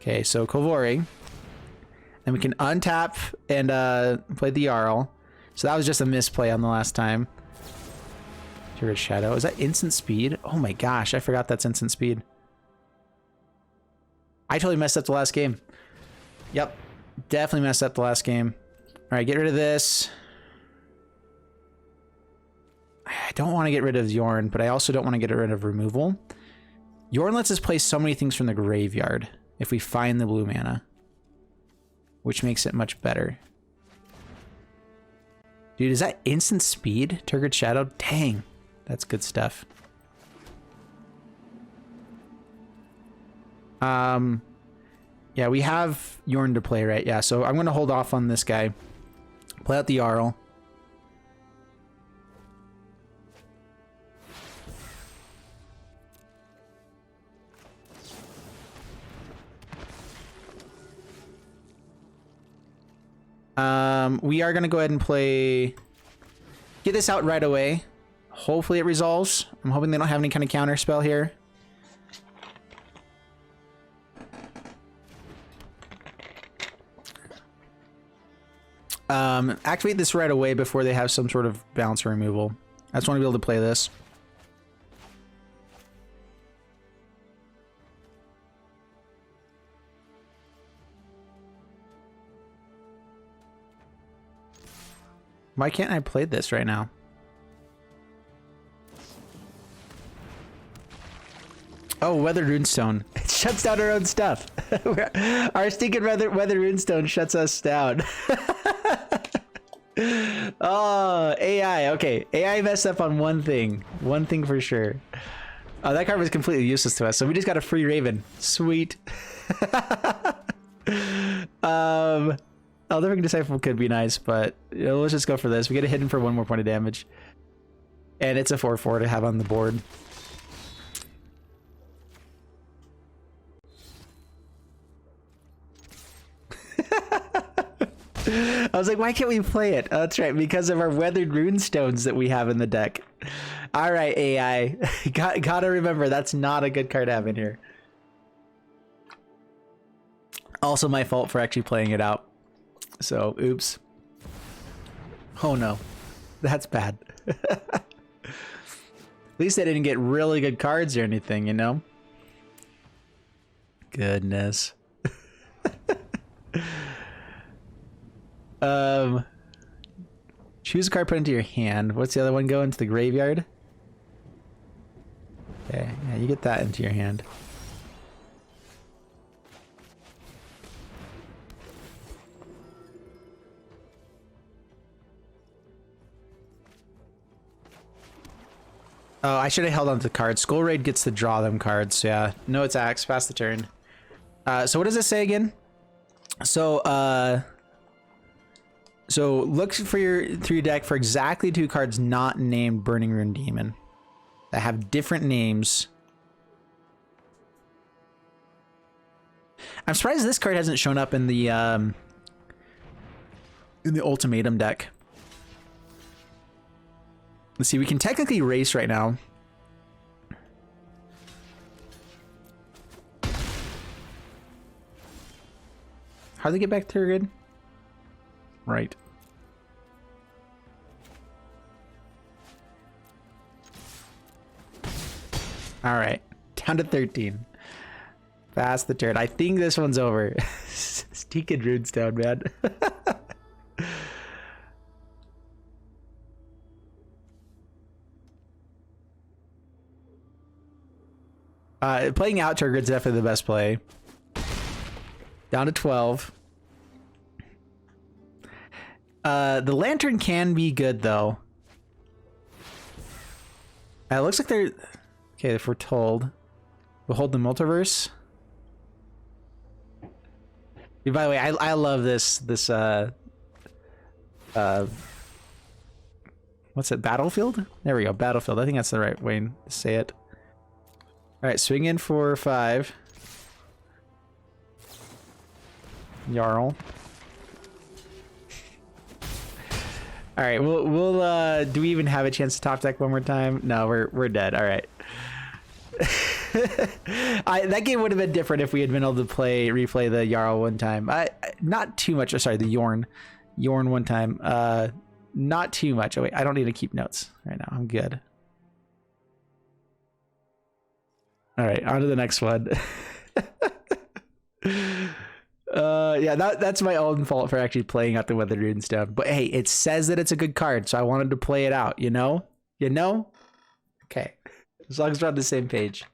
Okay, so Golvori. And we can untap and play the Jarl. So that was just a misplay on the last time. Turret Shadow. Is that instant speed? Oh my gosh, I forgot that's instant speed. I totally messed up the last game. Yep, definitely messed up the last game. All right, get rid of this. I don't want to get rid of Yorn, but I also don't want to get rid of removal. Yorn lets us play so many things from the graveyard if we find the blue mana, which makes it much better. Dude, is that instant speed? Turgid Shadow? Dang, that's good stuff. Yeah, we have Yorn to play, right? Yeah, so I'm going to hold off on this guy. Play out the Jarl. We are going to go ahead and play... Get this out right away. Hopefully it resolves. I'm hoping they don't have any kind of counter spell here. Activate this right away before they have some sort of bounce or removal. I just want to be able to play this. Why can't I play this right now? Oh, Weathered Runestone. It shuts down our own stuff. Our stinking Weathered Runestone shuts us down. Oh, AI. Okay, AI messed up on one thing. One thing for sure. Oh, that card was completely useless to us, so we just got a free Raven. Sweet. Elderring Disciple could be nice, but you know, let's just go for this. We get a hidden for 1 more point of damage. And it's a 4/4 to have on the board. I was like, why can't we play it? Oh, that's right, because of our Weathered Runestones that we have in the deck. All right, AI. Gotta remember, that's not a good card to have in here. Also my fault for actually playing it out. So, oops. Oh no. That's bad. At least I didn't get really good cards or anything, you know? Goodness. Choose a card, put into your hand. What's the other one go into the graveyard? Okay, yeah, you get that into your hand. Oh, I should have held on to the cards. Skull Raid gets to draw them cards. Yeah, no attacks. Pass the turn. So what does it say again? So look for through your deck for exactly 2 cards not named Burning Rune Demon that have different names. I'm surprised this card hasn't shown up in the Ultimatum deck. Let's see, we can technically race right now. How'd they get back to grid? Right. All right, down to 13. Pass the turn. I think this one's over. Stinking runes down, man. Playing out Turgid's definitely the best play. Down to 12. The lantern can be good though. It looks like they're okay. If we're told, we'll hold the multiverse. By the way, I love this what's it? Battlefield? There we go. Battlefield. I think that's the right way to say it. All right, swing in for 5. Jarl. All right, we'll do we even have a chance to top deck one more time? No, we're dead. All right. That game would have been different if we had been able to replay the Jarl one time. Not too much. Oh, sorry, the Yorn one time. Not too much. Oh wait, I don't need to keep notes right now. I'm good. All right, on to the next one. Yeah, that's my own fault for actually playing out the Weather Runes down. But hey, it says that it's a good card, so I wanted to play it out. You know? Okay, as long as we're on the same page.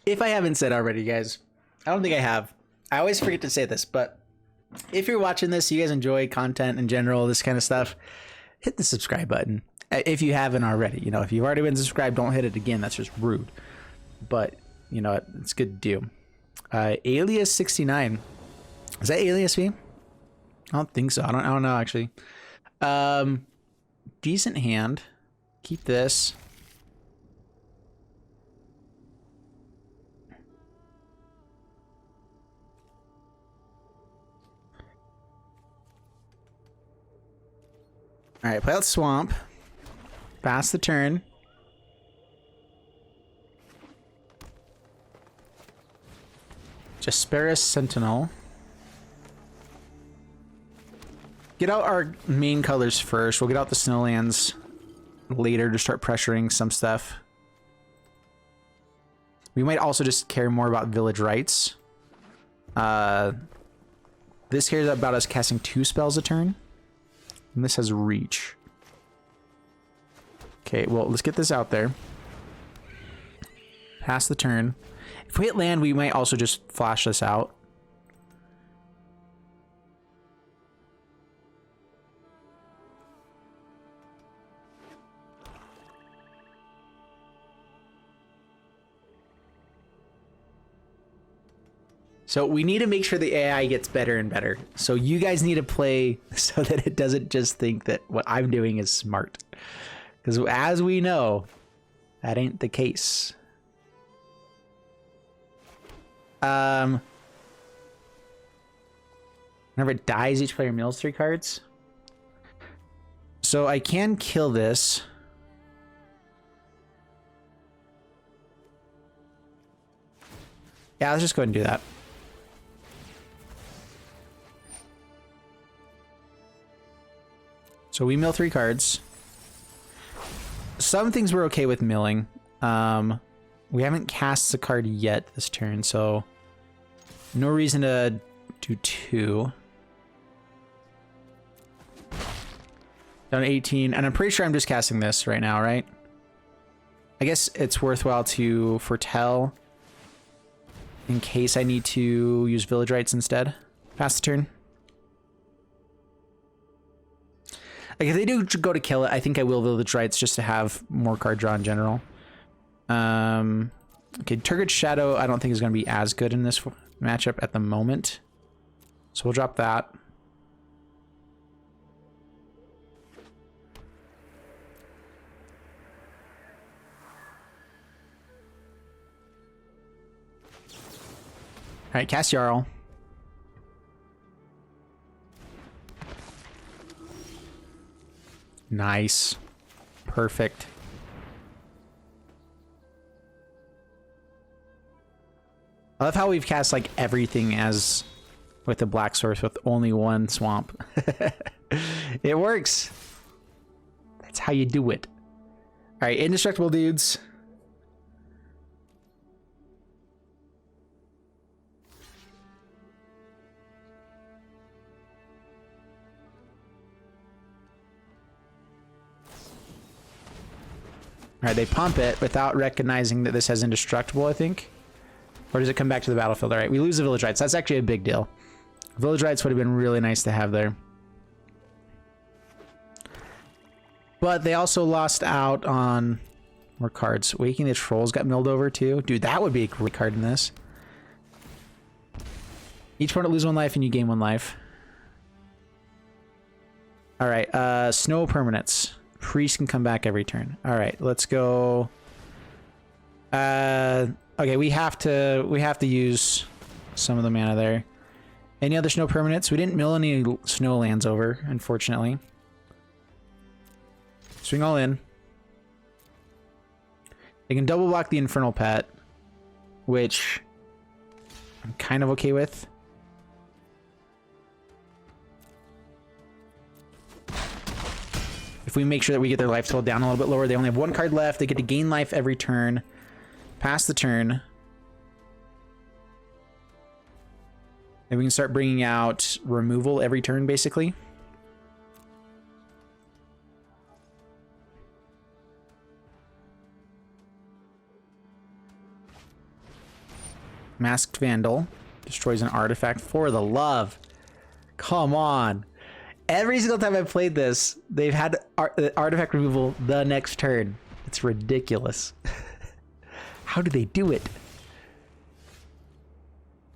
If I haven't said already, guys, I don't think I have. I always forget to say this, but if you're watching this, you guys enjoy content in general, this kind of stuff, hit the subscribe button. If you haven't already, you know, if you've already been subscribed, don't hit it again. That's just rude. But, you know, it's good to do. Alias 69. Is that Alias V? I don't think so. I don't know, actually. Decent hand. Keep this. All right, play out Swamp. Pass the turn. Jasperis Sentinel. Get out our main colors first. We'll get out the Snowlands later to start pressuring some stuff. We might also just care more about Village Rites. This cares about us casting 2 spells a turn. And this has reach. Okay, well, let's get this out there. Pass the turn. If we hit land, we might also just flash this out. So we need to make sure the AI gets better and better. So you guys need to play so that it doesn't just think that what I'm doing is smart. Because as we know, that ain't the case. Whenever it dies, each player mills 3 cards. So I can kill this. Yeah, let's just go ahead and do that. So we mill 3 cards. Some things we're okay with milling. We haven't cast a card yet this turn, so no reason to do 2. Down to 18, and I'm pretty sure I'm just casting this right now, right? I guess it's worthwhile to foretell in case I need to use Village Rites instead. Pass the turn. Like if they do go to kill it, I think I will Village Rites just to have more card draw in general. Okay, Turgid's Shadow I don't think is going to be as good in this matchup at the moment. So we'll drop that. Alright, cast Jarl. Nice. Perfect. I love how we've cast like everything as with the black source with only one swamp. It works. That's how you do it. All right, indestructible dudes. All right, they pump it without recognizing that this has indestructible, I think. Or does it come back to the battlefield? All right, we lose the village rights. That's actually a big deal. Village rights would have been really nice to have there. But they also lost out on more cards. Waking the Trolls got milled over too. Dude, that would be a great card in this. Each opponent lose 1 life and you gain 1 life. All right, snow permanents. Priest can come back every turn. All right, let's go. Okay, we have to use some of the mana there. Any other snow permanents? We didn't mill any snow lands over, unfortunately. Swing all in. They can double block the Infernal Pet, which I'm kind of okay with. If we make sure that we get their life total down a little bit lower, they only have 1 card left. They get to gain life every turn. Pass the turn. And we can start bringing out removal every turn, basically. Masked Vandal destroys an artifact for the love. Come on. Every single time I've played this, they've had artifact removal the next turn. It's ridiculous. How do they do it?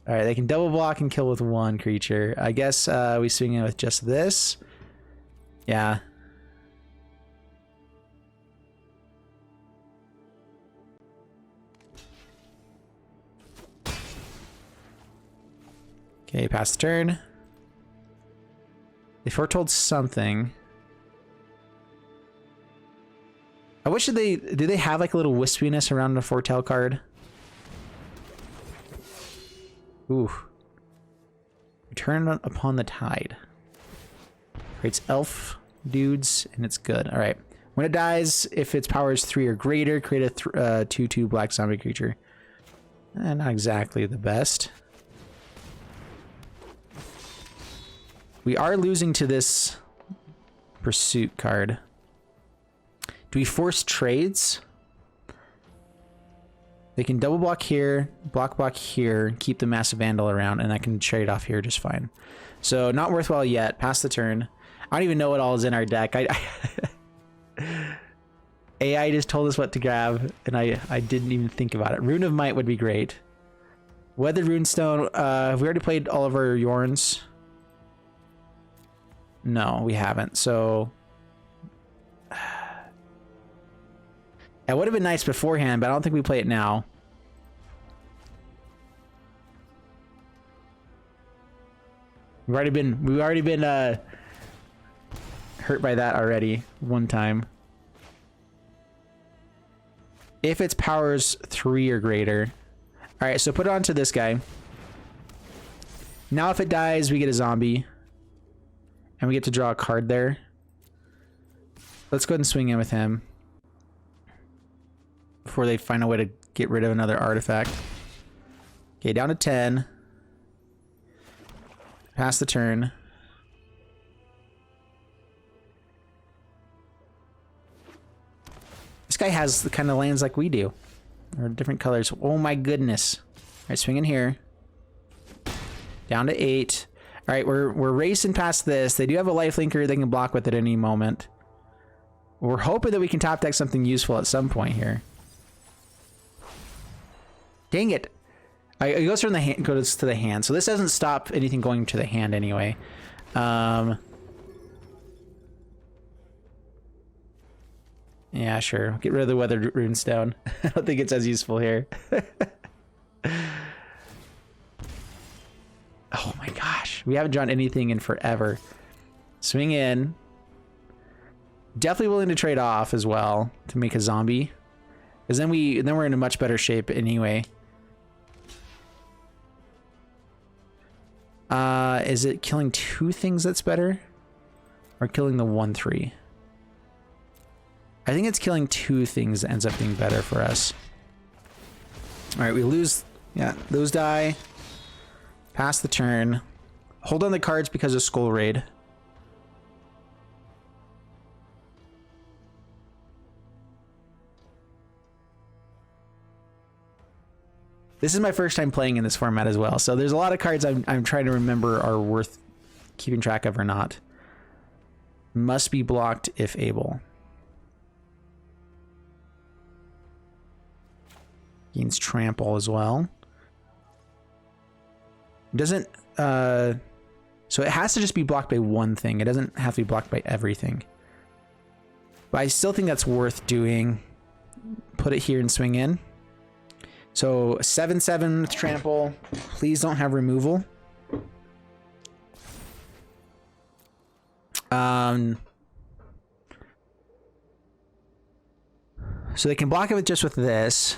All right, they can double block and kill with 1 creature. I guess we swing in with just this. Yeah. Okay, pass the turn. They foretold something. I wish do they have like a little wispiness around the foretell card? Ooh. Return upon the tide. Creates elf dudes and it's good. All right. When it dies, if its power is 3 or greater, create a 2/2 black zombie creature. Not exactly the best. We are losing to this pursuit card. Do we force trades? They can double block here, block here, keep the Massive Vandal around, and I can trade off here just fine. So not worthwhile yet. Pass the turn. I don't even know what all is in our deck. AI just told us what to grab, and I didn't even think about it. Rune of Might would be great. Weathered Runestone. Have we already played all of our Yorns? No, we haven't. So it would have been nice beforehand, but I don't think we play it now. We've already been hurt by that already one time. If its power's 3 or greater. All right, so put it onto this guy. Now if it dies, we get a zombie. And we get to draw a card there. Let's go ahead and swing in with him before they find a way to get rid of another artifact. Okay, down to 10. Pass the turn. This guy has the kind of lands like we do. Or different colors. Oh my goodness. All right, swing in here. Down to 8. All right, we're racing past this. They do have a lifelinker they can block with at any moment. We're hoping that we can top deck something useful at some point here. Dang it. It goes from the hand, goes to the hand. So this doesn't stop anything going to the hand anyway. Yeah, sure. Get rid of the Weathered Runestone. I don't think it's as useful here. Oh my gosh. We haven't drawn anything in forever. Swing in. Definitely willing to trade off as well to make a zombie. Because then we're in a much better shape anyway. Is it killing 2 things that's better? Or killing the 1/3? I think it's killing 2 things that ends up being better for us. Alright, we lose... Yeah, those die. Pass the turn. Hold on the cards because of Skull Raid. This is my first time playing in this format as well, so there's a lot of cards I'm trying to remember are worth keeping track of or not. Must be blocked if able. Gains trample as well. Doesn't so it has to just be blocked by 1 thing. It doesn't have to be blocked by everything. But I still think that's worth doing. Put it here and swing in. So 7/7 with trample. Please don't have removal. So they can block it just with this.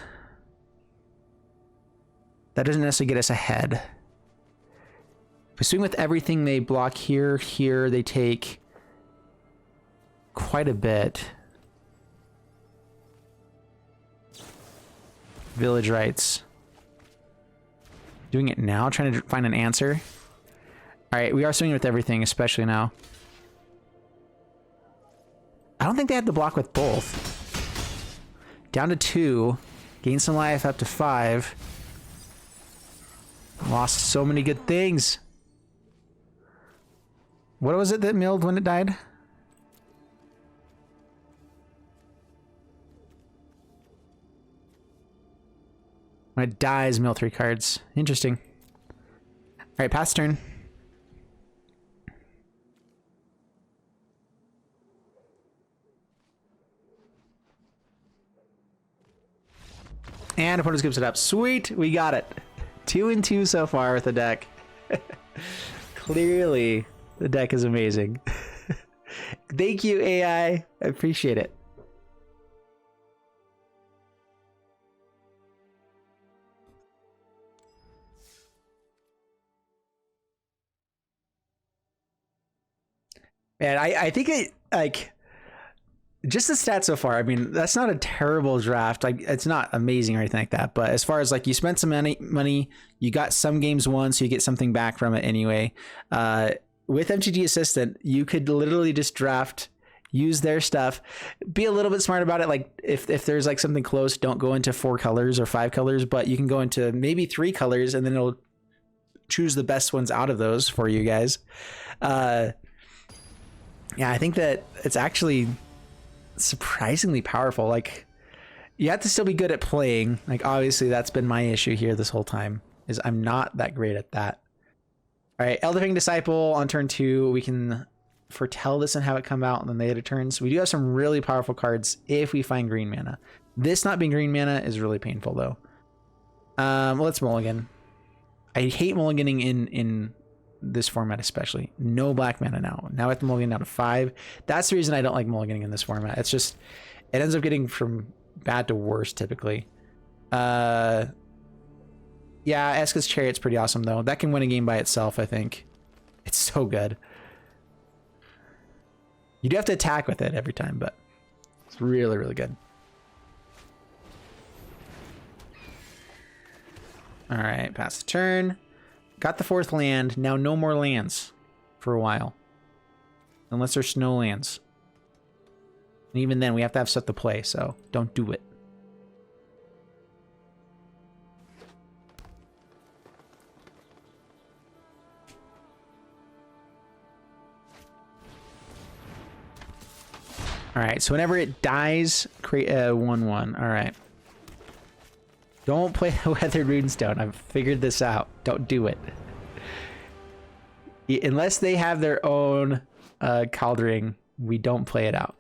That doesn't necessarily get us ahead. If we swing with everything, they block here, here, they take quite a bit. Village rights. Doing it now, trying to find an answer. All right, we are swinging with everything, especially now. I don't think they had to block with both. Down to 2. Gain some life up to 5. Lost so many good things. What was it that milled when it died? When it dies, mill 3 cards. Interesting. All right, pass turn. And opponent skips it up. Sweet, we got it. 2 and 2 so far with the deck. Clearly, the deck is amazing. Thank you, AI. I appreciate it. And I think it, like, just the stats so far, I mean, that's not a terrible draft. Like, it's not amazing or anything like that. But as far as, like, you spent some money, you got some games won, so you get something back from it anyway. With MTG Assistant, you could literally just draft, use their stuff, be a little bit smart about it. Like, if there's, like, something close, don't go into 4 colors or 5 colors, but you can go into maybe 3 colors, and then it'll choose the best ones out of those for you guys. Yeah, I think that it's actually surprisingly powerful. Like, you have to still be good at playing. Like, obviously that's been my issue here this whole time, is I'm not that great at that. All right, Elderfang Disciple on turn 2. We can foretell this and have it come out on the later turns. We do have some really powerful cards if we find green mana. This not being green mana is really painful though. Let's mulligan. I hate mulliganing in this format, especially. No black mana now. Now I have to mulligan down to 5. That's the reason I don't like mulliganing in this format. It's just, it ends up getting from bad to worse typically. Yeah, Eska's Chariot's pretty awesome though. That can win a game by itself, I think. It's so good. You do have to attack with it every time, but it's really, really good. All right, pass the turn. Got the 4th land. Now no more lands for a while. Unless there's snow lands. And even then, we have to have stuff to play, so don't do it. Alright, so whenever it dies, create a 1/1. Alright. Don't play Weathered Runestone. I've figured this out. Don't do it. Unless they have their own Caldering, we don't play it out.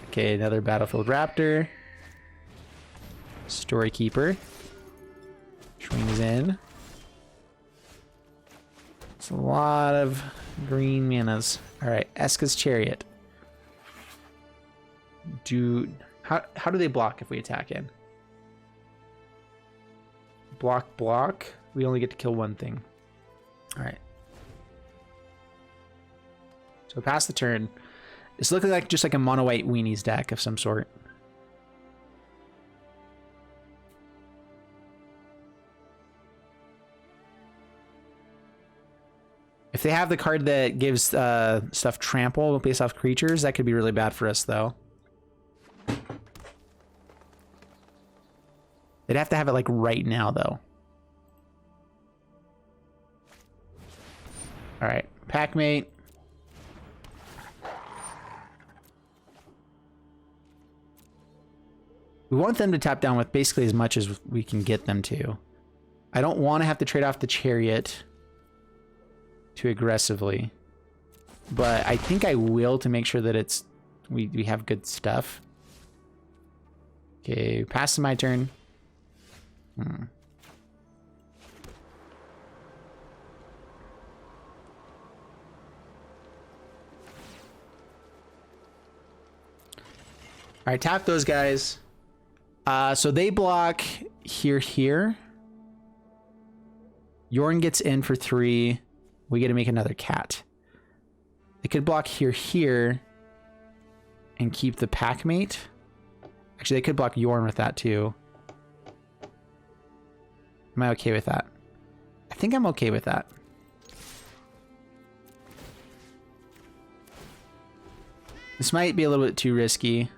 Okay, another Battlefield Raptor. Storykeeper. Swings in. It's a lot of green manas. All right, Eska's Chariot. How do they block if we attack in? Block. We only get to kill one thing. All right. So pass the turn. It's looking like just like a mono white weenies deck of some sort. If they have the card that gives stuff trample based off creatures, that could be really bad for us, though. They'd have to have it like right now, though. All right, Packmate. We want them to tap down with basically as much as we can get them to. I don't want to have to trade off the Chariot too aggressively, but I think I will to make sure that it's we have good stuff. Okay, pass to my turn. All right, tap those guys. So they block here. Yorn gets in for 3. We get to make another cat. They could block here and keep the Packmate. Actually, they could block Yorn with that too. Am I okay with that? I think I'm okay with that. This might be a little bit too risky.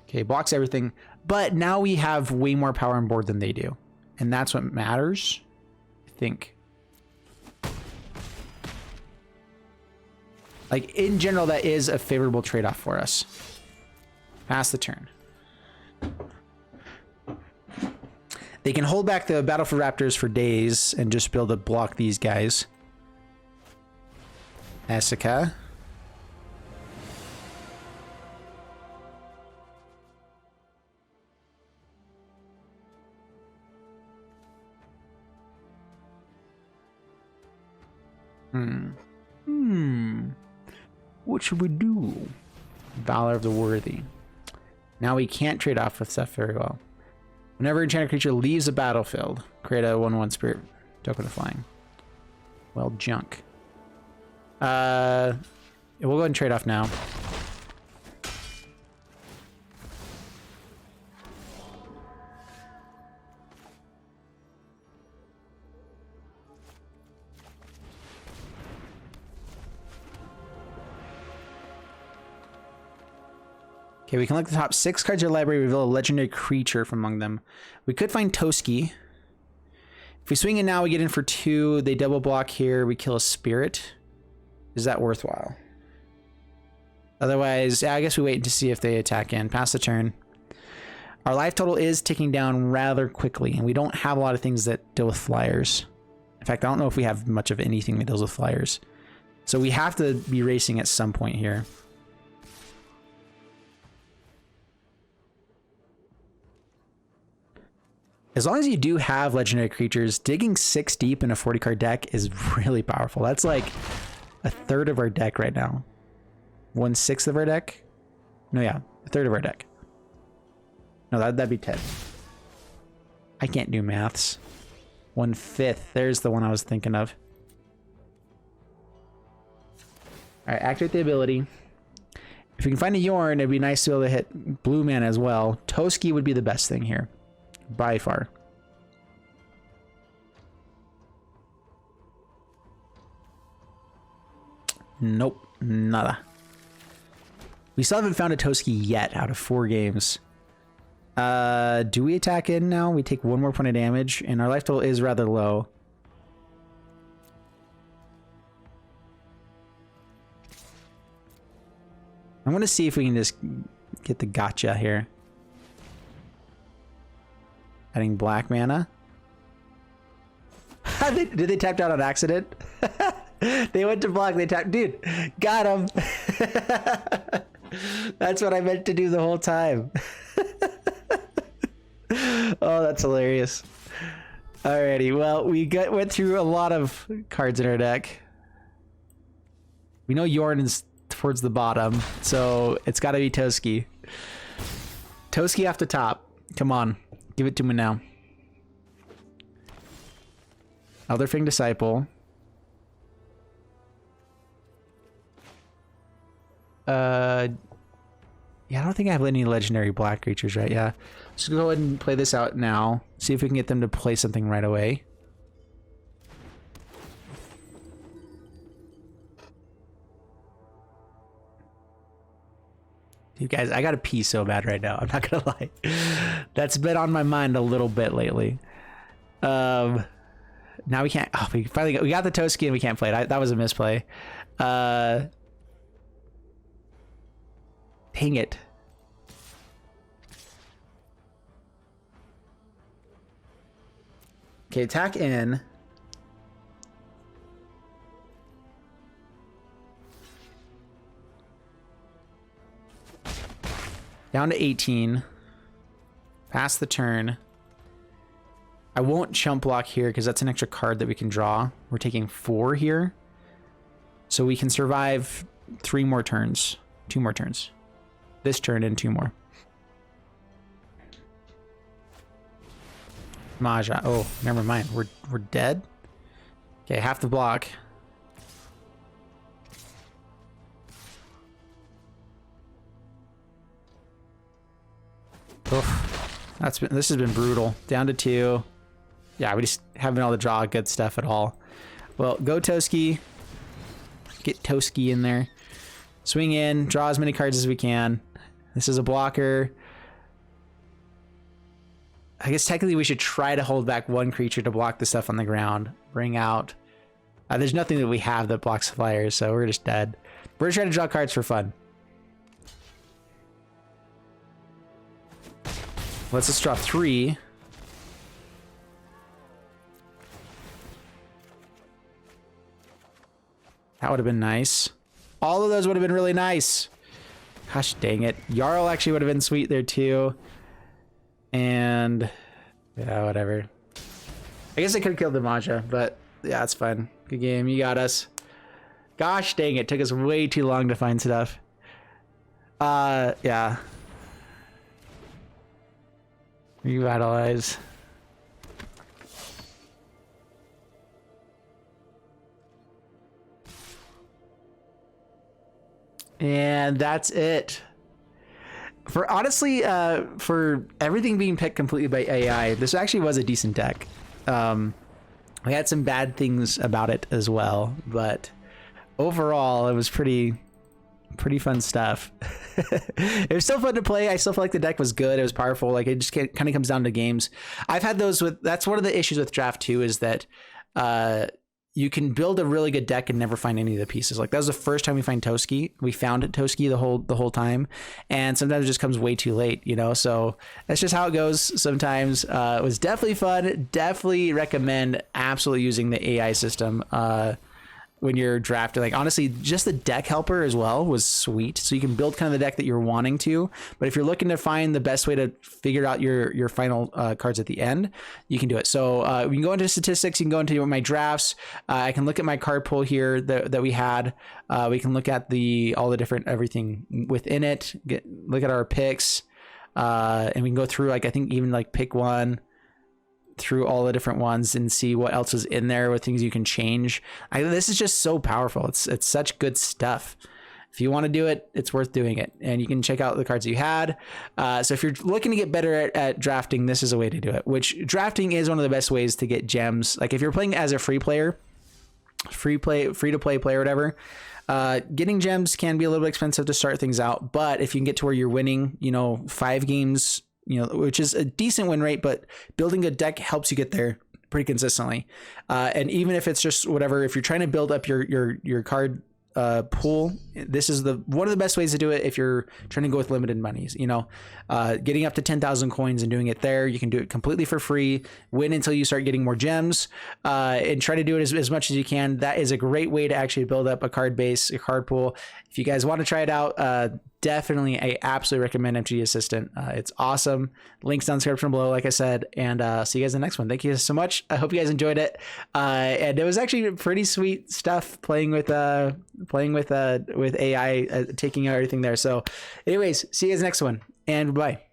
Okay, blocks everything. But now we have way more power on board than they do. And that's what matters, I think. Like, in general, that is a favorable trade-off for us. Pass the turn. They can hold back the Battle for Raptors for days and just be able to block these guys. Essica. What should we do? Valor of the Worthy. Now we can't trade off with stuff very well. Whenever enchanted creature leaves the battlefield, create a 1/1 spirit token of flying. Well, junk. We'll go ahead and trade off now. Okay, we can look at the top 6 cards of your library, reveal a legendary creature from among them. We could find Toski. If we swing in now, we get in for 2. They double block here. We kill a spirit. Is that worthwhile? Otherwise, I guess we wait to see if they attack in. Pass the turn. Our life total is ticking down rather quickly, and we don't have a lot of things that deal with flyers. In fact, I don't know if we have much of anything that deals with flyers. So we have to be racing at some point here. As long as you do have legendary creatures, digging 6 deep in a 40-card deck is really powerful. That's like a third of our deck right now. 1/6 of our deck? No, yeah, a third of our deck. No, that'd be 10. I can't do maths. 1/5. There's the one I was thinking of. All right, activate the ability. If we can find a Yorn, it'd be nice to be able to hit blue mana as well. Toski would be the best thing here. By far. Nope, nada. We still haven't found a Toski yet out of 4 games. Do we attack in now? We take 1 more point of damage, and our life total is rather low. I'm gonna see if we can just get the gotcha here. Adding black mana. Did they tap out on accident? They went to block, they tapped. Dude, got him. That's what I meant to do the whole time. Oh, that's hilarious. Alrighty, well, we went through a lot of cards in our deck. We know Yorn is towards the bottom, so it's got to be Toski. Toski off the top. Come on. Give it to me now. Elderfang Disciple. Yeah, I don't think I have any legendary black creatures, right? Yeah. Just go ahead and play this out now. See if we can get them to play something right away. You guys, I gotta pee so bad right now. I'm not gonna lie. That's been on my mind a little bit lately. Now we can't. Oh, we got the Toski and we can't play it. That was a misplay. Dang it. Okay, attack in. Down to 18. Pass the turn. I won't chump block here because that's an extra card that we can draw. We're taking 4 here. So we can survive 3 more turns. 2 more turns. This turn and 2 more. Maja. Oh, never mind. We're dead. Okay, half the block. Oof. This has been brutal. Down to 2. Yeah, we just haven't been able to draw good stuff at all. Well, go Toski. Get Toski in there. Swing in, draw as many cards as we can. This is a blocker. I guess technically we should try to hold back 1 creature to block the stuff on the ground. Bring out. There's nothing that we have that blocks flyers, so we're just dead. We're trying to draw cards for fun. Let's just draw 3. That would have been nice. All of those would have been really nice. Gosh dang it. Jarl actually would have been sweet there too. And yeah, whatever. I guess I could have killed the Maja, but yeah, it's fine. Good game. You got us. Gosh dang it. Took us way too long to find stuff. Yeah. Revitalize. And that's it. For honestly, for everything being picked completely by AI, this actually was a decent deck. We had some bad things about it as well, but overall, it was pretty fun stuff. It was still fun to play. I still feel like the deck was good. It was powerful. Like it just kind of comes down to games. I've had those with. That's one of the issues with draft 2 is that you can build a really good deck and never find any of the pieces. Like that was the first time we found Toski. We found Toski the whole time, and sometimes it just comes way too late, you know. So that's just how it goes sometimes. It was definitely fun. Definitely recommend absolutely using the AI system when you're drafting. Like honestly, just the deck helper as well was sweet. So you can build kind of the deck that you're wanting to. But if you're looking to find the best way to figure out your final cards at the end, you can do it. So we can go into statistics. You can go into my drafts. I can look at my card pool here that we had. We can look at all the different everything within it. Look at our picks, and we can go through. Like I think even like pick one through all the different ones and see what else is in there with things you can change. This is just so powerful. It's such good stuff. If you want to do it, it's worth doing it. And you can check out the cards you had. So if you're looking to get better at drafting, this is a way to do it, which drafting is one of the best ways to get gems. Like if you're playing as a free to play player, whatever, getting gems can be a little bit expensive to start things out. But if you can get to where you're winning, 5 games, which is a decent win rate, but building a deck helps you get there pretty consistently. And even if it's just whatever, if you're trying to build up your card pool, this is one of the best ways to do it. If you're trying to go with limited monies, getting up to 10,000 coins and doing it there, you can do it completely for free, win until you start getting more gems, and try to do it as much as you can. That is a great way to actually build up a card base, a card pool. If you guys want to try it out, definitely, I absolutely recommend MTG Assistant. It's awesome. Links down in the description below, like I said, and see you guys in the next one. Thank you so much. I hope you guys enjoyed it. And it was actually pretty sweet stuff playing with AI, taking out everything there. So anyways, see you guys next one, and bye.